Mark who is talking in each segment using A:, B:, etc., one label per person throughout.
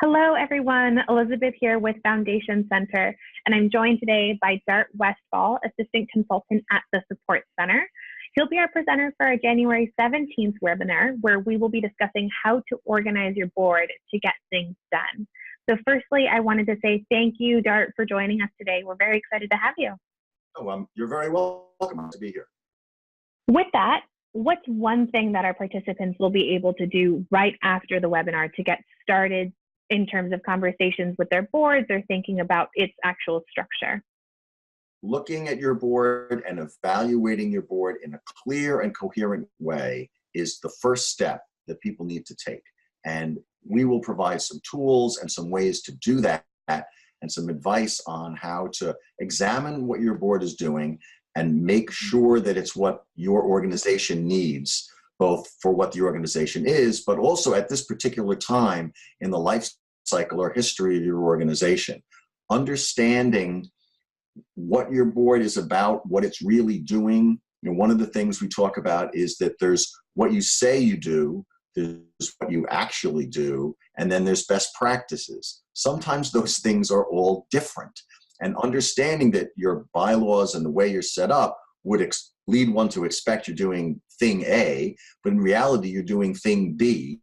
A: Hello, everyone. Elizabeth here with Foundation Center, and I'm joined today by Dart Westfall, Assistant Consultant at the Support Center. He'll be our presenter for our January 17th webinar, where we will be discussing how to organize your board to get things done. So firstly, I wanted to say thank you, Dart, for joining us today. We're very excited to have you.
B: Oh, you're very welcome to be here.
A: With that, what's one thing that our participants will be able to do right after the webinar to get started in terms of conversations with their boards or thinking about its actual structure?
B: Looking at your board and evaluating your board in a clear and coherent way is the first step that people need to take. And we will provide some tools and some ways to do that and some advice on how to examine what your board is doing and make sure that it's what your organization needs, both for what the organization is, but also at this particular time in the life cycle or history of your organization. Understanding what your board is about, what it's really doing. One of the things we talk about is that there's what you say you do, there's what you actually do, and then there's best practices. Sometimes those things are all different. And understanding that your bylaws and the way you're set up would lead one to expect you're doing thing A, but in reality, you're doing thing B.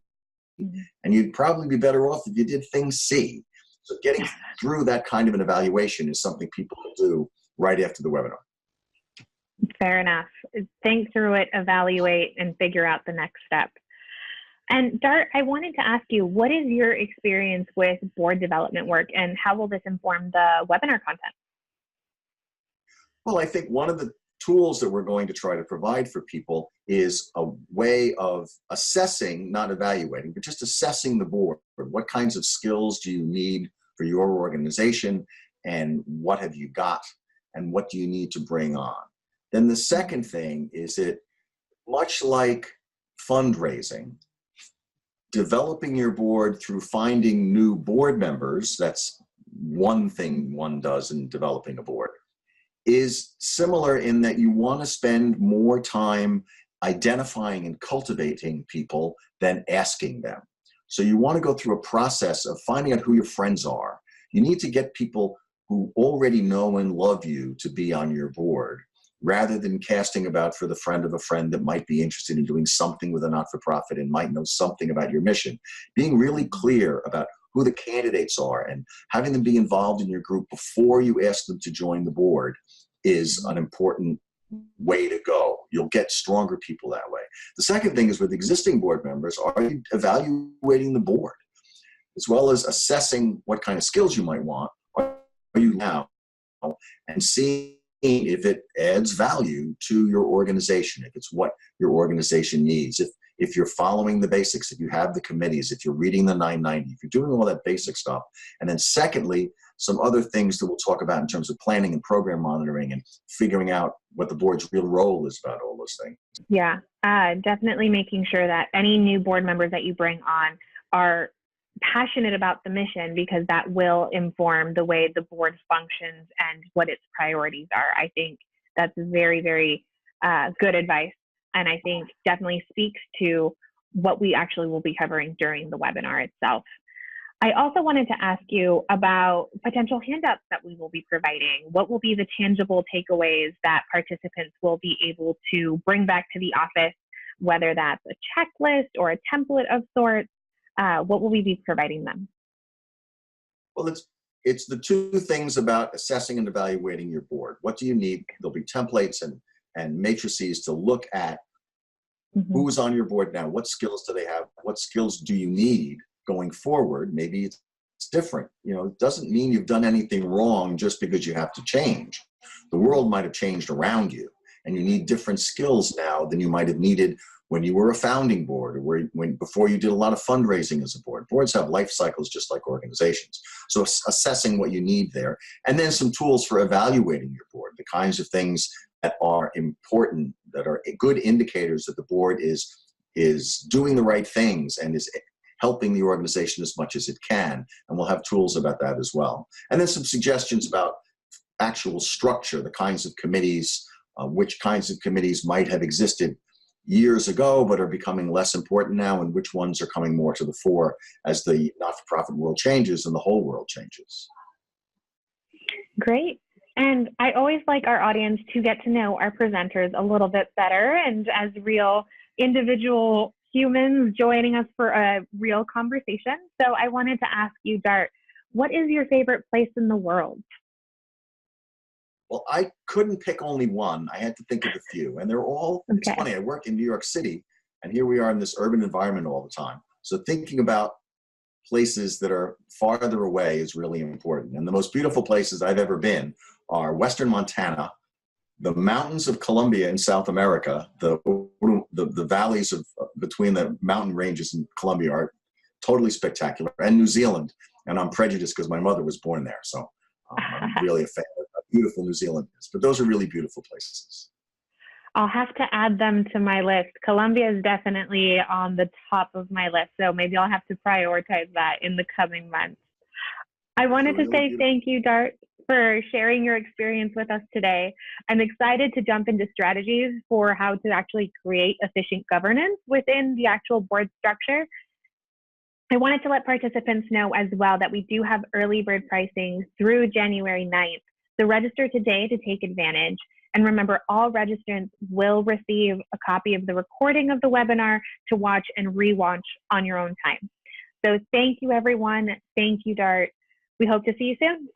B: And you'd probably be better off if you did thing C. So getting through that kind of an evaluation is something people will do right after the webinar.
A: Fair enough. Think through it, evaluate, and figure out the next step. And Dart, I wanted to ask you, what is your experience with board development work, and how will this inform the webinar content?
B: Well, I think one of the tools that we're going to try to provide for people is a way of assessing, not evaluating, but just assessing the board. What kinds of skills do you need for your organization, and what have you got, and what do you need to bring on? Then the second thing is that, much like fundraising, developing your board through finding new board members, that's one thing one does in developing a board, is similar in that you want to spend more time identifying and cultivating people than asking them. So you want to go through a process of finding out who your friends are. You need to get people who already know and love you to be on your board, rather than casting about for the friend of a friend that might be interested in doing something with a not-for-profit and might know something about your mission. Being really clear about who the candidates are and having them be involved in your group before you ask them to join the board is an important way to go. You'll get stronger people that way. The second thing is, with existing board members, are you evaluating the board? As well as assessing what kind of skills you might want, are you now, and seeing if it adds value to your organization, if it's what your organization needs, if you're following the basics, if you have the committees, if you're reading the 990, if you're doing all that basic stuff. And then secondly, some other things that we'll talk about in terms of planning and program monitoring and figuring out what the board's real role is about all those things.
A: Yeah, definitely making sure that any new board members that you bring on are passionate about the mission, because that will inform the way the board functions and what its priorities are. I think that's very, very good advice. And I think definitely speaks to what we actually will be covering during the webinar itself. I also wanted to ask you about potential handouts that we will be providing. What will be the tangible takeaways that participants will be able to bring back to the office, whether that's a checklist or a template of sorts? What will we be providing them?
B: Well, it's the two things about assessing and evaluating your board. What do you need? There'll be templates and matrices to look at who's on your board now, what skills do they have, what skills do you need going forward. Maybe it's different. It doesn't mean you've done anything wrong just because you have to change. The world might have changed around you, and you need different skills now than you might have needed when you were a founding board, or before you did a lot of fundraising as a board. Boards have life cycles just like organizations. So assessing what you need there, and then some tools for evaluating your board, the kinds of things that are important, that are good indicators that the board is doing the right things and is helping the organization as much as it can. And we'll have tools about that as well. And then some suggestions about actual structure, the kinds of committees, which kinds of committees might have existed years ago but are becoming less important now, and which ones are coming more to the fore as the not-for-profit world changes and the whole world changes.
A: Great. And I always like our audience to get to know our presenters a little bit better, and as real individual humans joining us for a real conversation. So I wanted to ask you, Dart, what is your favorite place in the world?
B: Well, I couldn't pick only one. I had to think of a few. And they're all, it's
A: Okay.
B: funny, I work in New York City, and here we are in this urban environment all the time. So thinking about places that are farther away is really important. And the most beautiful places I've ever been are Western Montana, the mountains of Colombia in South America, the valleys of between the mountain ranges in Colombia are totally spectacular, and New Zealand. And I'm prejudiced because my mother was born there. So I'm really a fan of how beautiful New Zealand is. But those are really beautiful places.
A: I'll have to add them to my list. Colombia is definitely on the top of my list, so maybe I'll have to prioritize that in the coming months. I wanted to say thank you, Dart, for sharing your experience with us today. I'm excited to jump into strategies for how to actually create efficient governance within the actual board structure. I wanted to let participants know as well that we do have early bird pricing through January 9th. So register today to take advantage. And remember, all registrants will receive a copy of the recording of the webinar to watch and rewatch on your own time. So thank you, everyone. Thank you, Dart. We hope to see you soon.